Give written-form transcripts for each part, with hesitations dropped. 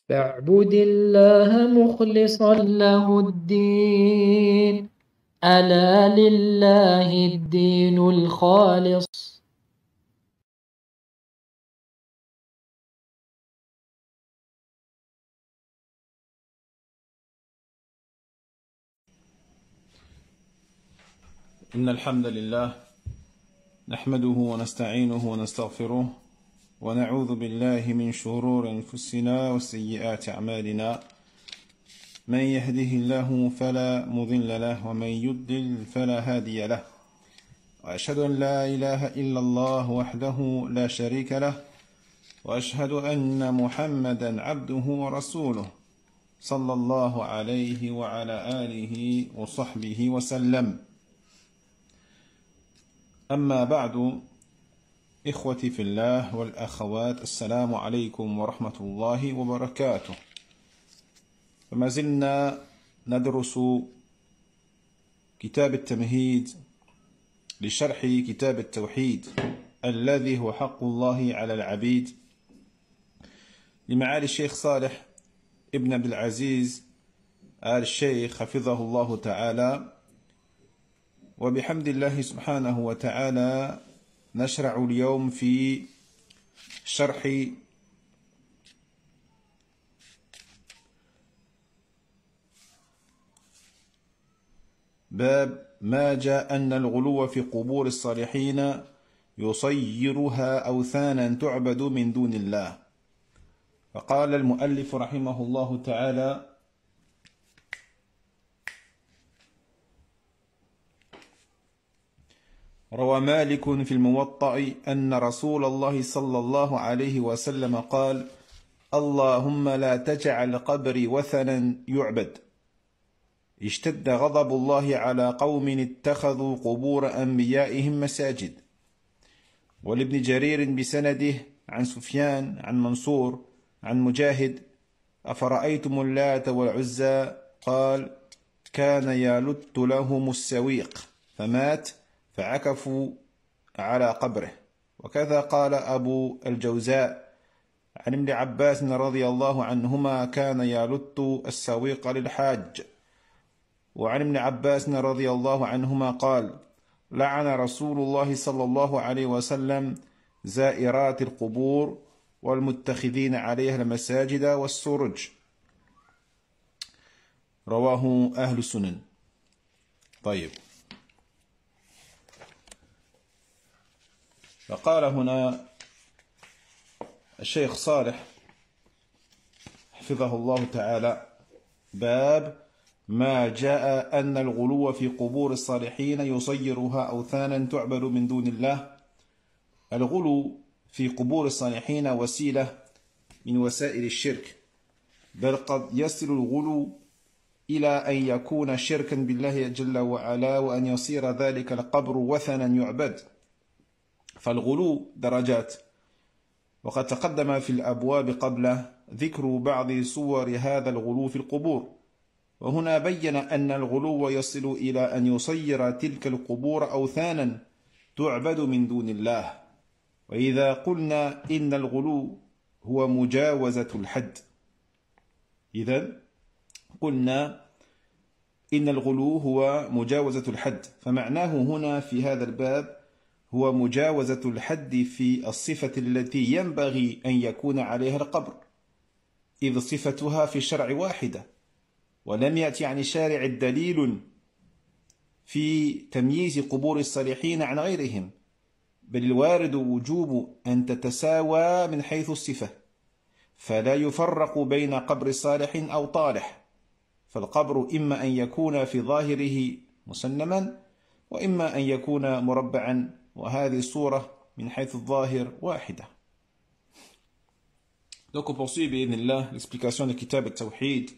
فاعبد الله مخلصا له الدين، ألا لله الدين الخالص. إن الحمد لله نحمده ونستعينه ونستغفره ونعوذ بالله من شرور أنفسنا وسيئات أعمالنا. من يهده الله فلا مضل له ومن يضلل فلا هادي له، وأشهد أن لا إله إلا الله وحده لا شريك له، وأشهد أن محمدا عبده ورسوله صلى الله عليه وعلى آله وصحبه وسلم. أما بعد، إخوتي في الله والأخوات، السلام عليكم ورحمة الله وبركاته. فما زلنا ندرس كتاب التمهيد لشرح كتاب التوحيد الذي هو حق الله على العبيد لمعالي الشيخ صالح ابن عبد العزيز آل الشيخ حفظه الله تعالى. وبحمد الله سبحانه وتعالى نشرع اليوم في شرح باب ما جاء أن الغلو في قبور الصالحين يصيرها أوثانا تعبد من دون الله. فقال المؤلف رحمه الله تعالى: روى مالك في الموطأ أن رسول الله صلى الله عليه وسلم قال: اللهم لا تجعل قبري وثنا يعبد. اشتد غضب الله على قوم اتخذوا قبور أنبيائهم مساجد. ولابن جرير بسنده عن سفيان عن منصور عن مجاهد: أفرأيتم اللات والعزى؟ قال: كان يلت لهم السويق فمات فعكفوا على قبره. وكذا قال أبو الجوزاء عن ابن عباس رضي الله عنهما: كان يلت السويق للحاج. وعن ابن عباس رضي الله عنهما قال: لعن رسول الله صلى الله عليه وسلم زائرات القبور والمتخذين عليها المساجد والسرج. رواه أهل السنن. طيب، فقال هنا الشيخ صالح حفظه الله تعالى: باب ما جاء أن الغلو في قبور الصالحين يصيرها أوثانا تعبد من دون الله. الغلو في قبور الصالحين وسيلة من وسائل الشرك، بل قد يصل الغلو إلى أن يكون شركا بالله جل وعلا، وأن يصير ذلك القبر وثنا يعبد. فالغلو درجات، وقد تقدم في الأبواب قبله ذكر بعض صور هذا الغلو في القبور. وهنا بين أن الغلو يصل إلى أن يصير تلك القبور أوثانا تعبد من دون الله. وإذا قلنا إن الغلو هو مجاوزة الحد، إذن قلنا إن الغلو هو مجاوزة الحد، فمعناه هنا في هذا الباب هو مجاوزة الحد في الصفة التي ينبغي أن يكون عليها القبر، إذ صفتها في الشرع واحدة، ولم يأتي عن الشارع الدليل في تمييز قبور الصالحين عن غيرهم، بل الوارد وجوب أن تتساوى من حيث الصفة، فلا يفرق بين قبر صالح أو طالح. فالقبر إما أن يكون في ظاهره مسنما، وإما أن يكون مربعا، وهذه الصورة من حيث الظاهر واحدة. Donc on poursuit بإذن l'explication de Kitab al-Tawhid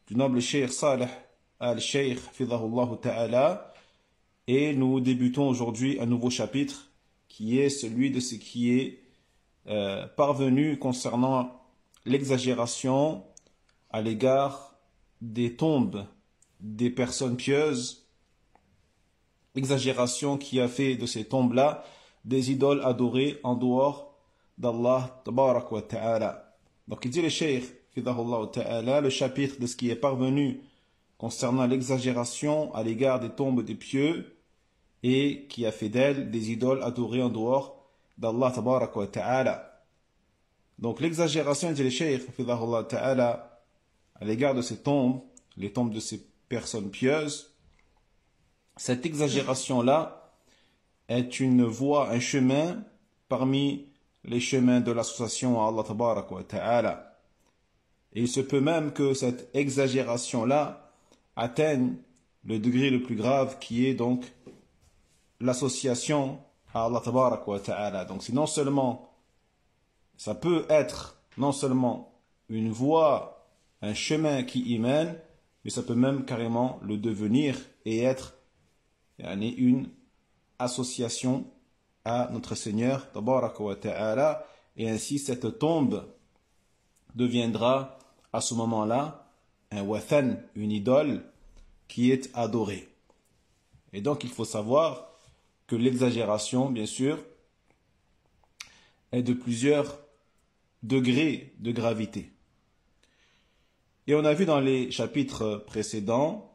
du noble Cheikh Saleh al-Sheikh Fidahullah Ta'ala, et nous débutons aujourd'hui un nouveau chapitre qui est celui de ce qui est parvenu concernant l'exagération à l'égard des tombes des personnes pieuses, exagération qui a fait de ces tombes-là des idoles adorées en dehors d'Allah Tabarak wa Ta'ala. Donc il dit le Cheikh fidahullah ta'ala, le chapitre de ce qui est parvenu concernant l'exagération à l'égard des tombes des pieux et qui a fait d'elles des idoles adorées en dehors d'Allah tabaraka wa ta'ala. Donc l'exagération, dit le cheikh, fidahullah ta'ala, à l'égard de ces tombes, les tombes de ces personnes pieuses, cette exagération-là est une voie, un chemin parmi les chemins de l'association à Allah tabaraka wa ta'ala. Et il se peut même que cette exagération-là atteigne le degré le plus grave qui est donc l'association à Allah tabaraka wa ta'ala. Donc c'est non seulement, ça peut être non seulement une voie, un chemin qui y mène, mais ça peut même carrément le devenir et être une association à notre Seigneur tabaraka wa ta'ala, et ainsi cette tombe deviendra à ce moment-là un wathan, une idole qui est adorée. Et donc il faut savoir que l'exagération, bien sûr, est de plusieurs degrés de gravité. Et on a vu dans les chapitres précédents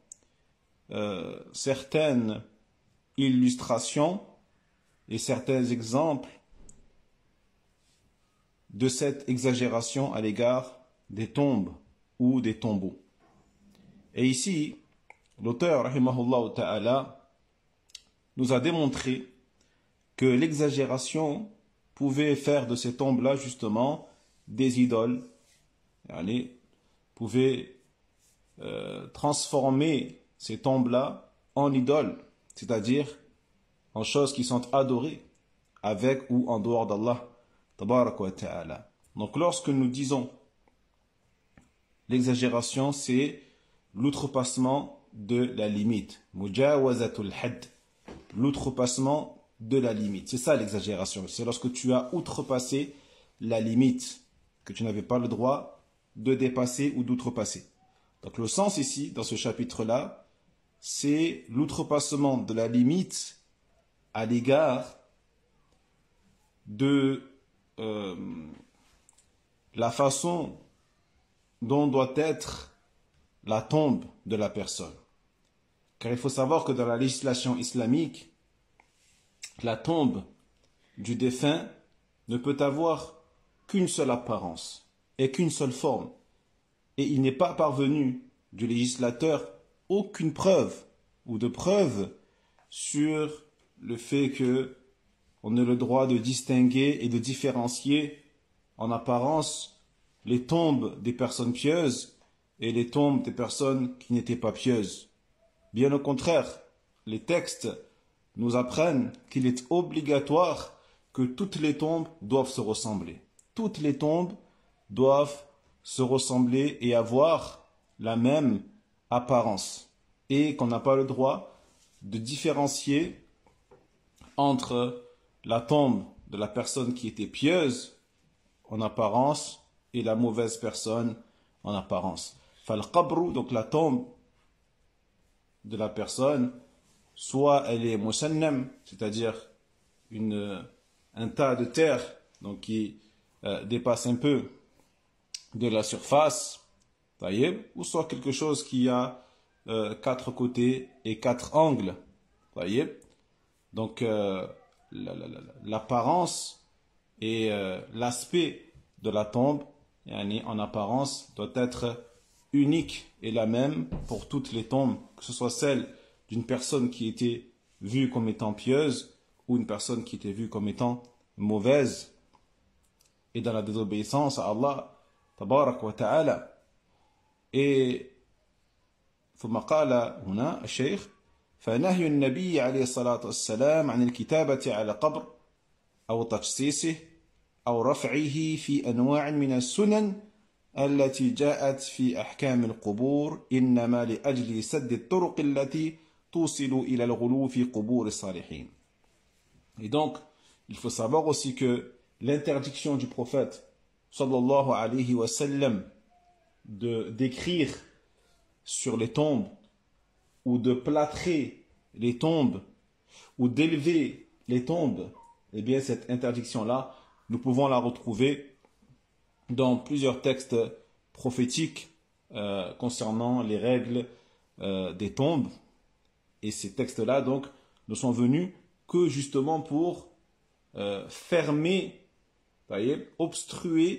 certaines illustrations et certains exemples de cette exagération à l'égard des tombes ou des tombeaux. Et ici, l'auteur, rahimahullah ta'ala, nous a démontré que l'exagération pouvait faire de ces tombes-là, justement, des idoles, pouvait transformer ces tombes-là en idoles, c'est-à-dire en choses qui sont adorées, avec ou en dehors d'Allah, tabaraka wa ta'ala. Donc lorsque nous disons l'exagération, c'est l'outrepassement de la limite. Mujawazatul hadd. L'outrepassement de la limite. C'est ça l'exagération. C'est lorsque tu as outrepassé la limite que tu n'avais pas le droit de dépasser ou d'outrepasser. Donc le sens ici, dans ce chapitre-là, c'est l'outrepassement de la limite à l'égard de la façon dont doit être la tombe de la personne. Car il faut savoir que dans la législation islamique, la tombe du défunt ne peut avoir qu'une seule apparence et qu'une seule forme. Et il n'est pas parvenu du législateur aucune preuve ou de preuve sur le fait que on ait le droit de distinguer et de différencier en apparence les tombes des personnes pieuses et les tombes des personnes qui n'étaient pas pieuses. Bien au contraire, les textes nous apprennent qu'il est obligatoire que toutes les tombes doivent se ressembler. Toutes les tombes doivent se ressembler et avoir la même apparence. Et qu'on n'a pas le droit de différencier entre la tombe de la personne qui était pieuse en apparence et la mauvaise personne en apparence. Fal-qabru, donc la tombe de la personne, soit elle est musannam, c'est-à-dire un tas de terre donc qui dépasse un peu de la surface, ou soit quelque chose qui a 4 côtés et 4 angles. Donc l'apparence et l'aspect de la tombe en apparence doit être unique et la même pour toutes les tombes, que ce soit celle d'une personne qui était vue comme étant pieuse ou une personne qui était vue comme étant mauvaise et dans la désobéissance à Allah tabarak wa ta'ala. Et ثم قال هنا الشيخ فنهي النبي عليه الصلاة والسلام عن الكتابة على قبر أو تجسيسه أو رفعه في أنواع من السنن التي جاءت في أحكام القبور إنما لأجل سد الطرق التي توصل إلى الغلو في قبور الصالحين. Et donc, il faut savoir aussi que l'interdiction du prophète sallallahu alayhi wa sallam d'écrire sur les tombes ou de plâtrer les tombes ou d'élever les tombes, eh bien cette interdiction-là, nous pouvons la retrouver dans plusieurs textes prophétiques concernant les règles des tombes. Et ces textes-là, donc, ne sont venus que justement pour fermer, voyez, obstruer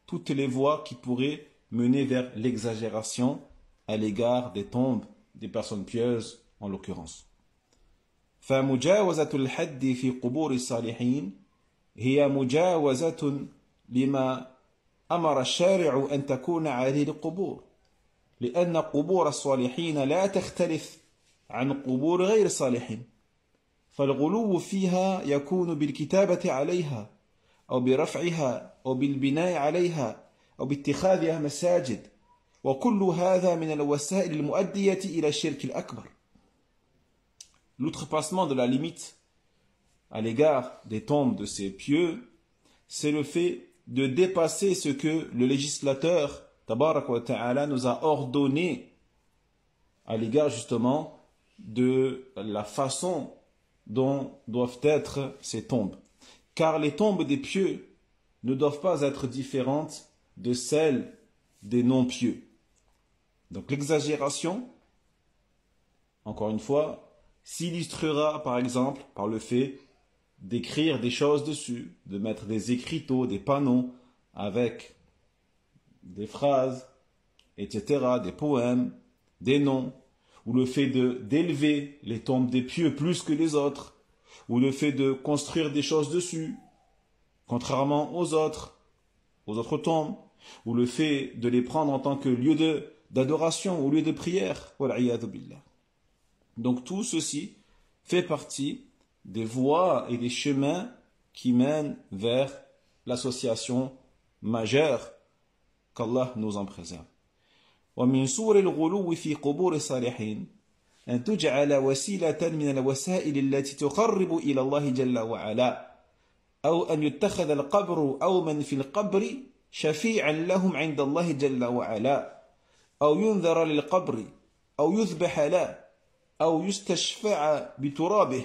toutes les voies qui pourraient mener vers l'exagération à l'égard des tombes des personnes pieuses en l'occurrence. فمجاوزة الحد في قبور الصالحين هي مجاوزة لما أمر الشارع أن تكون عليه القبور لأن قبور الصالحين لا تختلف عن قبور غير الصالحين فالغلو فيها يكون بالكتابة عليها أو برفعها أو بالبناء عليها أو باتخاذها مساجد وكل هذا من الوسائل المؤدية إلى الشرك الأكبر. L'outrepassement de la limite à l'égard des tombes de ces pieux, c'est le fait de dépasser ce que le législateur Tabarak wa Ta'ala nous a ordonné à l'égard justement de la façon dont doivent être ces tombes. Car les tombes des pieux ne doivent pas être différentes de celles des non-pieux. Donc l'exagération, encore une fois, s'illustrera par exemple par le fait d'écrire des choses dessus, de mettre des écriteaux, des panneaux avec des phrases, etc., des poèmes, des noms, ou le fait d'élever les tombes des pieux plus que les autres, ou le fait de construire des choses dessus, contrairement aux autres tombes, ou le fait de les prendre en tant que lieu d'adoration ou lieu de prière. Donc tout ceci fait partie des voies et des chemins qui mènent vers l'association majeure qu'Allah nous en préserve. ومن صور الغلو في قبور الصالحين أن تجعل وسيلة من الوسائل التي تقرب إلى الله جل وعلا أو أن يتخذ القبر أو من في القبر شفيعا لهم عند الله جل وعلا أو ينذر للقبر أو يذبح له أو يستشفع بترابه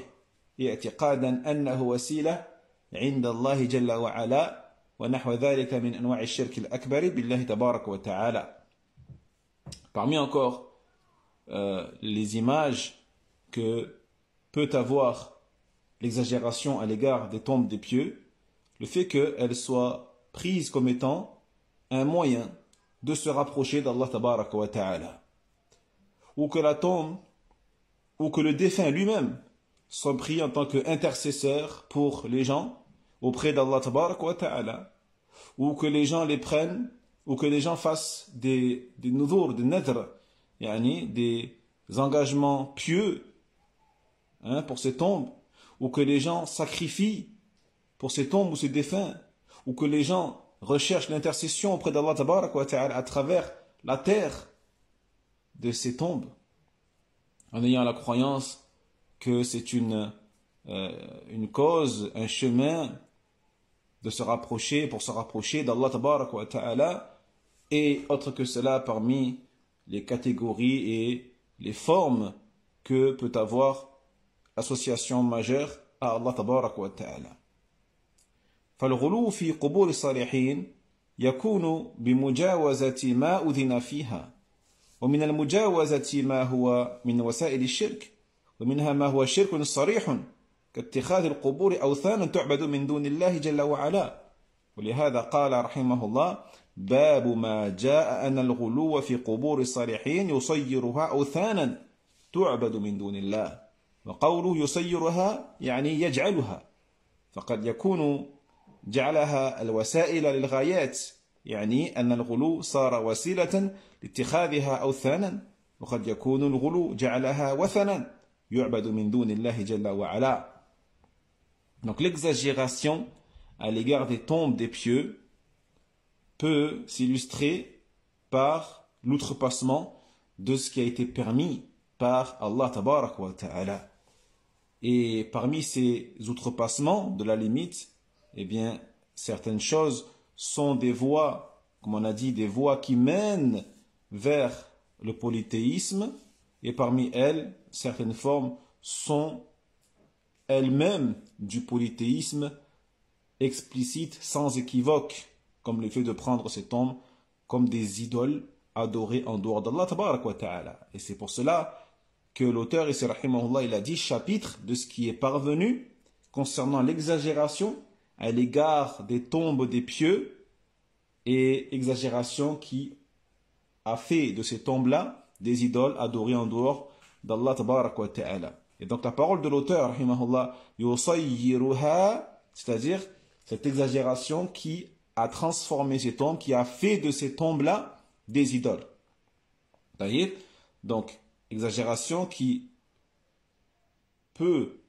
اعتقادا أنه وسيلة عند الله جل وعلا ونحو ذلك من أنواع الشرك الأكبر بالله تبارك وتعالى. Parmi encore les images que peut avoir l'exagération à l'égard des tombes des pieux, le fait qu'elles soient prises comme étant un moyen de se rapprocher d'Allah tabaraka wa ta'ala, ou que la tombe, ou que le défunt lui-même soit pris en tant qu'intercesseur pour les gens auprès d'Allah tabaraka wa ta'ala, ou que les gens les prennent, ou que les gens fassent des nuzur, des nadr, des engagements pieux pour ces tombes, ou que les gens sacrifient pour ces tombes ou ces défunts, ou que les gens recherchent l'intercession auprès d'Allah tabaraka wa ta'ala à travers la terre de ces tombes, en ayant la croyance que c'est une cause, un chemin de se rapprocher, pour se rapprocher d'Allah tabaraka wa ta'ala, et autre que cela parmi les catégories et les formes que peut avoir l'association majeure à Allah tabaraka wa ta'ala. فالغلو في قبور الصالحين يكون بمجاوزة ما أذن فيها ومن المجاوزة ما هو من وسائل الشرك ومنها ما هو شرك صريح كاتخاذ القبور أوثانا تعبد من دون الله جل وعلا ولهذا قال رحمه الله باب ما جاء أن الغلو في قبور الصالحين يصيرها أوثانا تعبد من دون الله وقوله يصيرها يعني يجعلها فقد يكون جعلها الوسائل للغايات يعني أن الغلو صار وسيلة لاتخاذها أوثانا وقد يكون الغلو جعلها وثنا يعبد من دون الله جل وعلا. Donc l'exagération à l'égard des tombes des pieux peut s'illustrer par l'outrepassement de ce qui a été permis par Allah tabaraka wa ta'ala. Et parmi ces outrepassements de la limite, eh bien, certaines choses sont des voies, comme on a dit, des voies qui mènent vers le polythéisme, et parmi elles, certaines formes sont elles-mêmes du polythéisme explicite, sans équivoque, comme le fait de prendre ces tombes comme des idoles adorées en dehors d'Allah tabarak wa ta'ala. Et c'est pour cela que l'auteur ici, rahimahullah, il a 10 chapitres de ce qui est parvenu concernant l'exagération à l'égard des tombes des pieux et exagération qui a fait de ces tombes-là des idoles adorées en dehors d'Allah tabarak wa ta'ala. Et donc la parole de l'auteur, rahimahullah, yusayyiruha, c'est-à-dire cette exagération qui a transformé ces tombes, qui a fait de ces tombes-là des idoles. Donc, exagération qui peut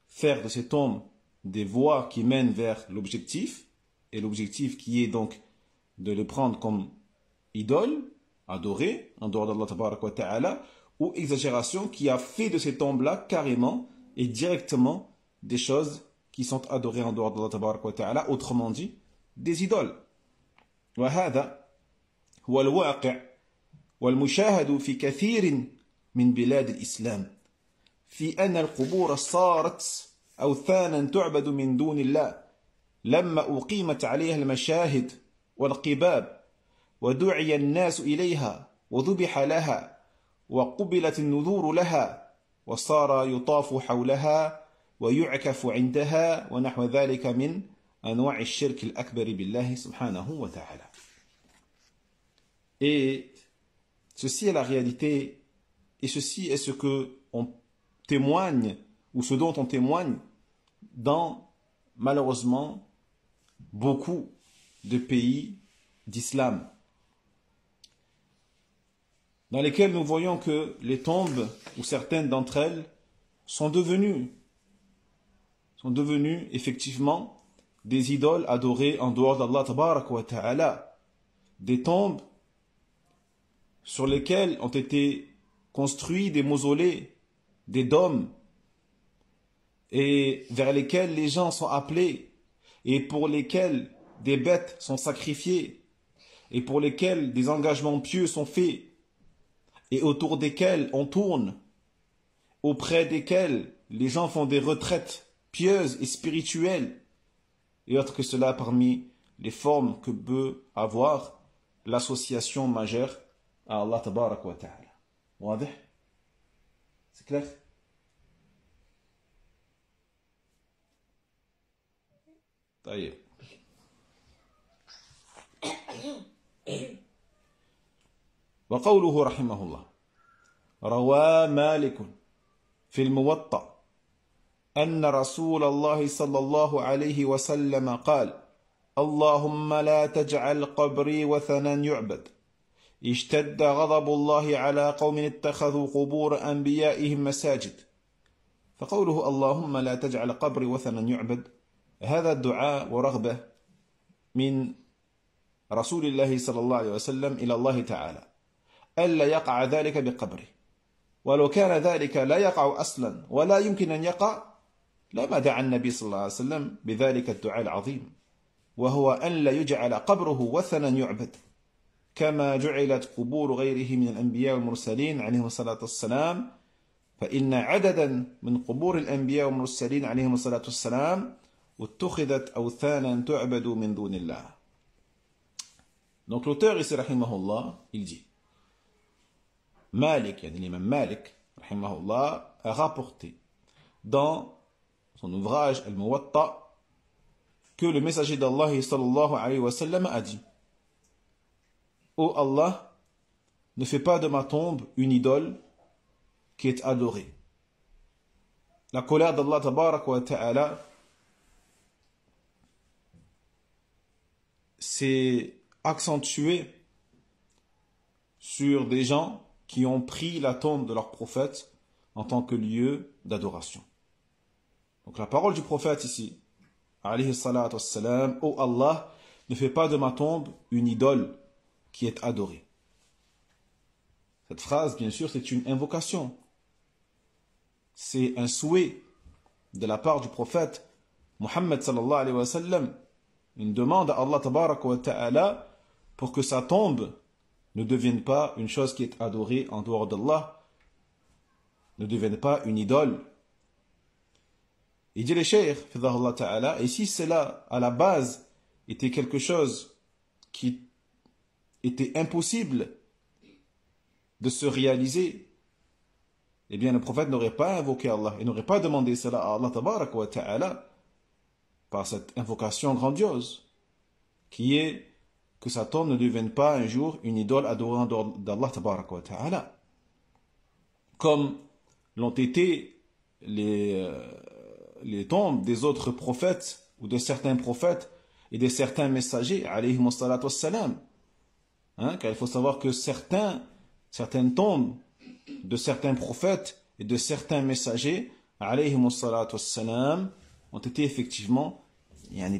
faire de ces tombes des voies qui mènent vers l'objectif, et l'objectif qui est donc de les prendre comme idoles, adorées, en dehors d'Allah tabarak wa ta'ala, ou exagération qui a fait de ces tombes-là carrément et directement des choses qui sont adorées en dehors d'Allah tabarak wa ta'ala, autrement dit, des idoles. وهذا هو الواقع والمشاهد في كثير من بلاد الإسلام في أن القبور صارت أوثانا تعبد من دون الله لما أقيمت عليها المشاهد والقباب ودعي الناس إليها وذبح لها وقبلت النذور لها وصار يطاف حولها ويعكف عندها ونحو ذلك من أنواع الشرك الأكبر بالله سبحانه وتعالى. Et ceci est la réalité, et ceci est ce que on témoigne, ou ce dont on témoigne dans, malheureusement, beaucoup de pays d'islam, dans lesquels nous voyons que les tombes, ou certaines d'entre elles, sont devenues effectivement des idoles adorées en dehors d'Allah tabarak wa ta'ala, des tombes sur lesquelles ont été construits des mausolées, des dômes, et vers lesquels les gens sont appelés, et pour lesquels des bêtes sont sacrifiées, et pour lesquels des engagements pieux sont faits, et autour desquels on tourne, auprès desquels les gens font des retraites pieuses et spirituelles, et autres que cela parmi les formes que peut avoir l'association majeure à Allah tabarak wa ta'ala. واضح? C'est clair? طيب. وقوله رحمه الله روى مالك في الموطأ أن رسول الله صلى الله عليه وسلم قال اللهم لا تجعل قبري وثنا يعبد اشتد غضب الله على قوم اتخذوا قبور أنبيائهم مساجد. فقوله اللهم لا تجعل قبري وثنا يعبد هذا الدعاء ورغبة من رسول الله صلى الله عليه وسلم إلى الله تعالى ألا يقع ذلك بقبره، ولو كان ذلك لا يقع أصلا ولا يمكن أن يقع لما دعا النبي صلى الله عليه وسلم بذلك الدعاء العظيم، وهو أن لا يجعل قبره وثنا يعبد كما جعلت قبور غيره من الأنبياء والمرسلين عليهم الصلاة والسلام، فإن عددا من قبور الأنبياء والمرسلين عليهم الصلاة والسلام اتخذت أوثانا تعبد من دون الله. Donc l'auteur ici, rahimahullah, il dit Malik, l'imam Malik, rahimahullah, a rapporté dans son ouvrage Al-Muwatta que le messager d'Allah sallallahu alayhi wa sallam a dit Ô Allah, ne fais pas de ma tombe une idole qui est adorée. La colère d'Allah tabarak wa ta'ala s'est accentuée sur des gens qui ont pris la tombe de leur prophète en tant que lieu d'adoration. Donc la parole du prophète ici, alayhi salatu wassalam, ô Allah, ne fais pas de ma tombe une idole qui est adorée. Cette phrase, bien sûr, c'est une invocation. C'est un souhait de la part du prophète Muhammad sallallahu alayhi wa sallam, une demande à Allah tabaraka wa ta'ala pour que sa tombe ne devienne pas une chose qui est adorée en dehors d'Allah, ne devienne pas une idole. Il dit le cheikh, fidahullah ta'ala, et si cela, à la base, était quelque chose qui était impossible de se réaliser, eh bien le prophète n'aurait pas invoqué Allah, il n'aurait pas demandé cela à Allah tabaraka wa ta'ala par cette invocation grandiose, qui est que sa tombe ne devienne pas un jour une idole adorée en dehors d'Allah tabaraka wa ta'ala, comme l'ont été les tombes des autres prophètes ou de certains prophètes et de certains messagers, alayhimu salatu wassalam. Car il faut savoir que certaines tombes de certains prophètes et de certains messagers, alayhimu salatu wassalam, ont été effectivement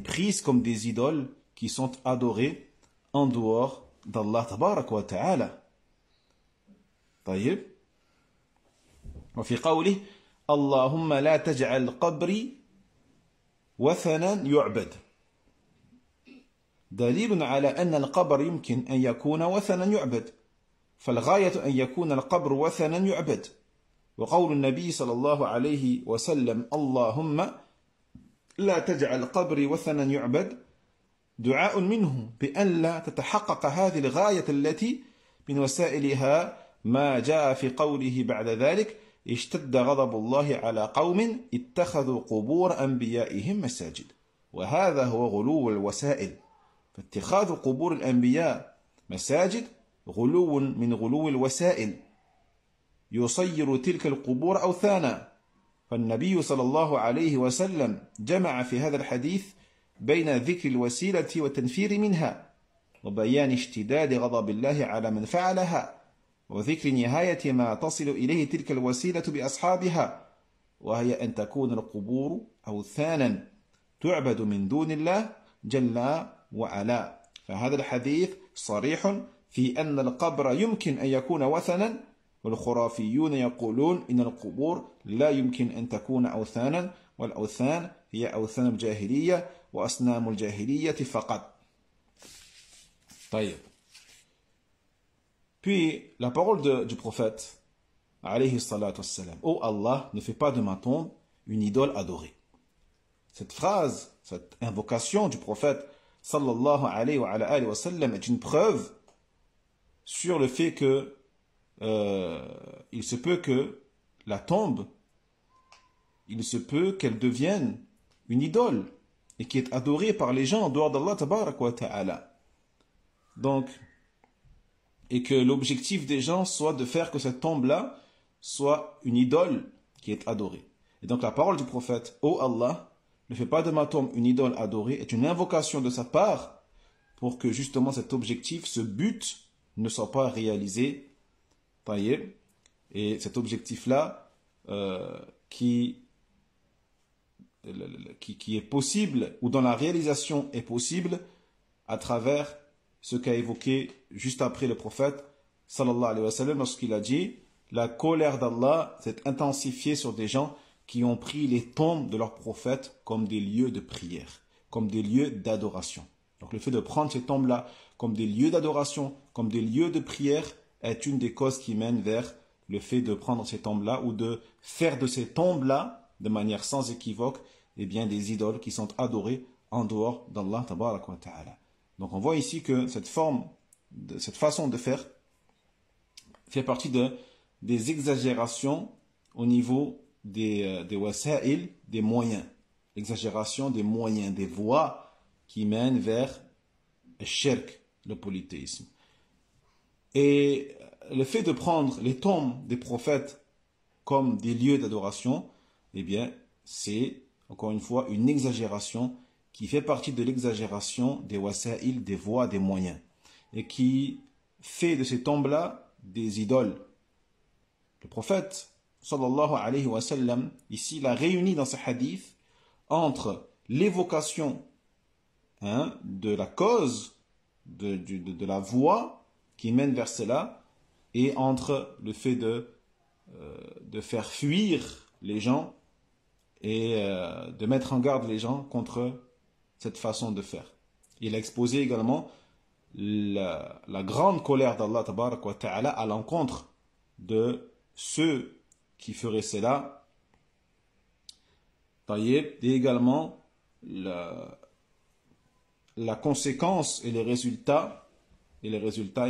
prises comme des idoles qui sont adorées en dehors d'Allah tabaraka wa ta'ala. طيب وفي قوله اللهم لا تجعل قبري وثنا يعبد دليل على أن القبر يمكن أن يكون وثنا يعبد فالغاية أن يكون القبر وثنا يعبد وقول النبي صلى الله عليه وسلم اللهم لا تجعل قبري وثنا يعبد دعاء منه بأن لا تتحقق هذه الغاية التي من وسائلها ما جاء في قوله بعد ذلك اشتد غضب الله على قوم اتخذوا قبور أنبيائهم مساجد وهذا هو غلو الوسائل فاتخاذ قبور الأنبياء مساجد غلو من غلو الوسائل يصير تلك القبور أوثانا فالنبي صلى الله عليه وسلم جمع في هذا الحديث بين ذكر الوسيلة والتنفير منها وبيان اشتداد غضب الله على من فعلها وذكر نهاية ما تصل إليه تلك الوسيلة بأصحابها وهي أن تكون القبور أوثانا تعبد من دون الله جل وعلا فهذا الحديث صريح في أن القبر يمكن أن يكون وثنا والخرافيون يقولون إن القبور لا يمكن أن تكون أوثانا والأوثان هي أوثان الجاهلية وأصنام الجاهلية فقط. طيب. Puis la parole du prophète alayhi salatu wassalam, ô Allah, ne fais pas de ma tombe une idole adorée. Cette phrase, cette invocation du prophète sallallahu alayhi wa sallam est une preuve sur le fait que il se peut que la tombe, il se peut qu'elle devienne une idole et qui est adorée par les gens en dehors d'Allah tabarak wa ta'ala. Donc, et que l'objectif des gens soit de faire que cette tombe-là soit une idole qui est adorée. Et donc la parole du prophète, ô Allah, ne fais pas de ma tombe une idole adorée, est une invocation de sa part pour que justement cet objectif, ce but, ne soit pas réalisé. Et cet objectif-là, qui est possible, ou dont la réalisation est possible, à travers ce qu'a évoqué juste après le prophète, sallallahu alayhi wa sallam, lorsqu'il a dit, la colère d'Allah s'est intensifiée sur des gens qui ont pris les tombes de leurs prophètes comme des lieux de prière, comme des lieux d'adoration. Donc le fait de prendre ces tombes-là comme des lieux d'adoration, comme des lieux de prière, est une des causes qui mènent vers le fait de prendre ces tombes-là ou de faire de ces tombes-là, de manière sans équivoque, eh bien, des idoles qui sont adorées en dehors d'Allah tabaraka wa ta'ala. Donc on voit ici que cette façon de faire fait partie des exagérations au niveau des wasa'il, des moyens. L'exagération des moyens, des voies qui mènent vers le shirk, le polythéisme. Et le fait de prendre les tombes des prophètes comme des lieux d'adoration, eh bien, c'est, encore une fois, une exagération qui fait partie de l'exagération des wasa'il, des voies, des moyens, et qui fait de ces tombes-là des idoles. Le prophète, sallallahu alayhi wa sallam, ici, il a réuni dans ce hadith entre l'évocation de la cause, de la voie qui mène vers cela, et entre le fait de faire fuir les gens et de mettre en garde les gens contre cette façon de faire. Il a exposé également la grande colère d'Allah tabarak wa ta'ala à l'encontre de ceux qui feraient cela, et également la conséquence et les résultats et les résultats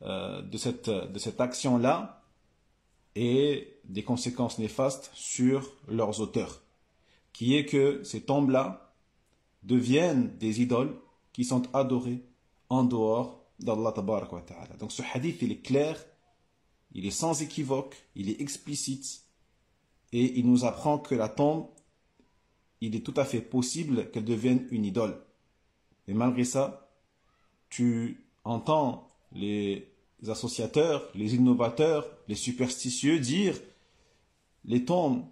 de cette action-là et des conséquences néfastes sur leurs auteurs, qui est que ces tombes-là deviennent des idoles qui sont adorées en dehors d'Allah Tabaraka wa Ta'ala. Donc ce hadith, il est clair, il est sans équivoque, il est explicite, et il nous apprend que la tombe, il est tout à fait possible qu'elle devienne une idole. Et malgré ça, tu entends les associateurs, les innovateurs, les superstitieux dire les tombes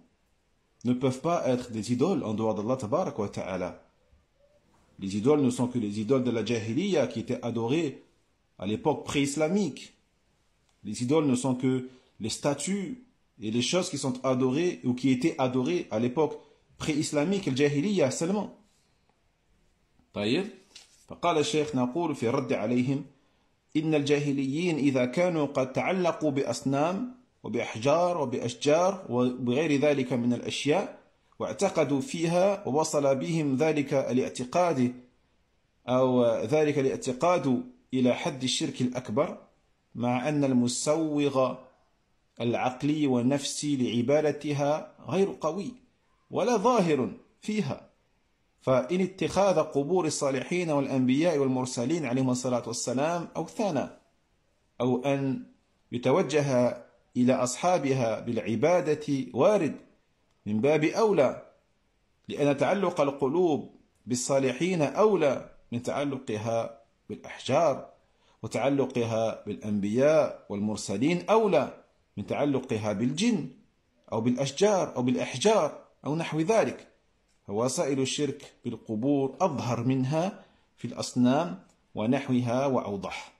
ne peuvent pas être des idoles en dehors d'Allah Tabaraka wa Ta'ala. Les idoles ne sont que les idoles de la Jahiliya qui étaient adorées à l'époque pré-islamique. Les idoles ne sont que les statues et les choses qui sont adorées ou qui étaient adorées à l'époque pré-islamique, le Jahiliya seulement. طيب فقال الشيخ نقول في الرد عليهم إن الجاهليين إذا كانوا قد تعلقوا بأصنام وبأحجار وبأشجار وبغير ذلك من الأشياء واعتقدوا فيها ووصل بهم ذلك الاعتقاد إلى حد الشرك الأكبر مع أن المسوغ العقلي والنفسي لعبادتها غير قوي ولا ظاهر فيها فإن اتخاذ قبور الصالحين والأنبياء والمرسلين عليهم الصلاة والسلام أوثانا أو أن يتوجه إلى أصحابها بالعبادة وارد من باب أولى لأن تعلق القلوب بالصالحين أولى من تعلقها بالأحجار وتعلقها بالأنبياء والمرسلين أولى من تعلقها بالجن أو بالأشجار أو بالأحجار أو نحو ذلك فوسائل الشرك بالقبور أظهر منها في الأصنام ونحوها وأوضح.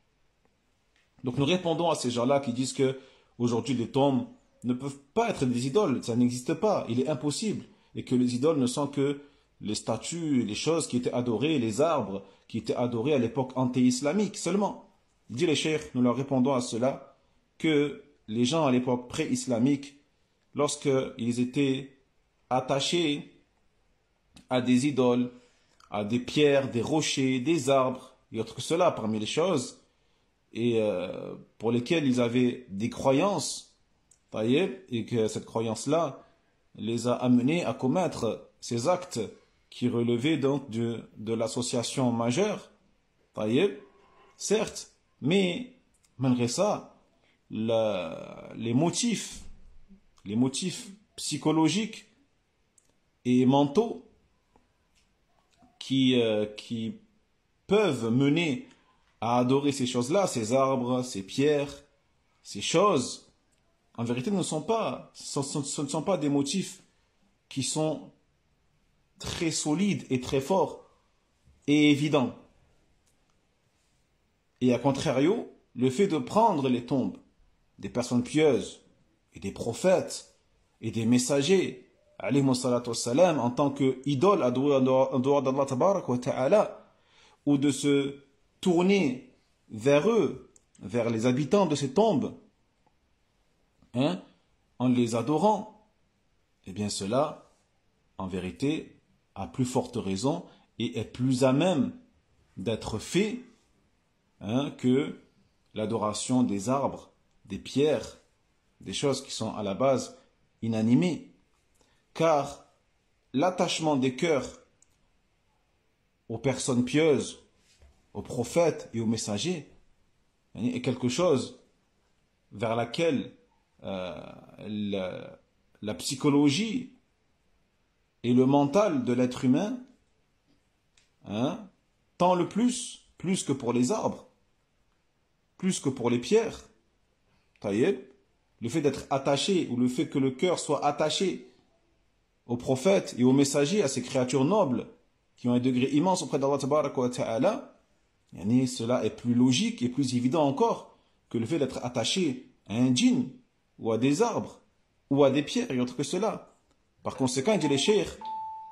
Donc nous répondons à ces gens-là qui disent que aujourd'hui les tombes ne peuvent pas être des idoles, ça n'existe pas, il est impossible, et que les idoles ne sont que les statues, les choses qui étaient adorées, les arbres qui étaient adorés à l'époque anté-islamique seulement. Dit les cheikhs, nous leur répondons à cela que les gens à l'époque pré-islamique, lorsqu'ils étaient attachés à des idoles, à des pierres, des rochers, des arbres, et autres que cela parmi les choses, et pour lesquelles ils avaient des croyances, et que cette croyance-là les a amenés à commettre ces actes qui relevaient donc de l'association majeure, certes, mais malgré ça, les motifs psychologiques et mentaux qui peuvent mener à adorer ces choses-là, ces arbres, ces pierres, ces choses, en vérité ce ne sont pas des motifs qui sont très solides et très forts et évidents. Et à contrario, le fait de prendre les tombes des personnes pieuses et des prophètes et des messagers, alayhimu salatu wassalam, en tant qu'idole adorée en dehors d'Allah tabarak wa ta'ala, ou de se tourner vers eux, vers les habitants de ces tombes, en les adorant, eh bien cela, en vérité, a plus forte raison et est plus à même d'être fait que l'adoration des arbres, des pierres, des choses qui sont à la base inanimées. Car l'attachement des cœurs aux personnes pieuses, aux prophètes et aux messagers est quelque chose vers laquelle la psychologie et le mental de l'être humain tend le plus que pour les arbres, plus que pour les pierres. Le fait d'être attaché, ou le fait que le cœur soit attaché aux prophètes et aux messagers, à ces créatures nobles qui ont un degré immense auprès d'Allah tabaraka wa ta'ala, cela est plus logique et plus évident encore que le fait d'être attaché à un djinn ou à des arbres ou à des pierres et autre que cela. Par conséquent, il dit les cheikhs,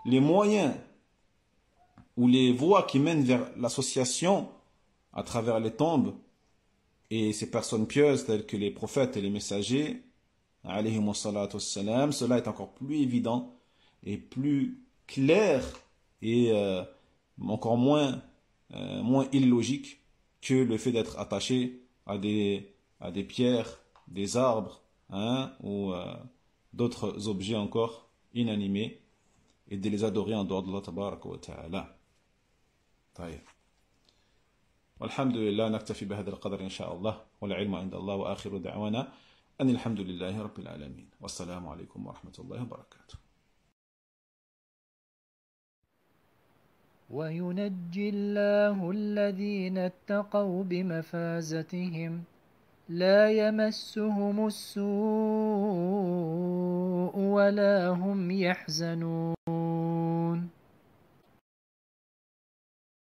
les moyens ou les voies qui mènent vers l'association à travers les tombes et ces personnes pieuses telles que les prophètes et les messagers, alayhimu salatu wassalam, cela est encore plus évident et plus clair et encore moins illogique que le fait d'être attaché à des pierres, des arbres, hein, ou d'autres objets encore inanimés, et de les adorer en dehors d'Allah tabaraka wa ta'ala. طيب. والحمد لله نكتفي بهذا القدر إن شاء الله والعلم عند الله وآخر دعوانا أن الحمد لله رب العالمين والسلام عليكم ورحمة الله وبركاته. وينجي الله الذين اتقوا بمفازتهم لا يمسهم السوء ولا هم يحزنون.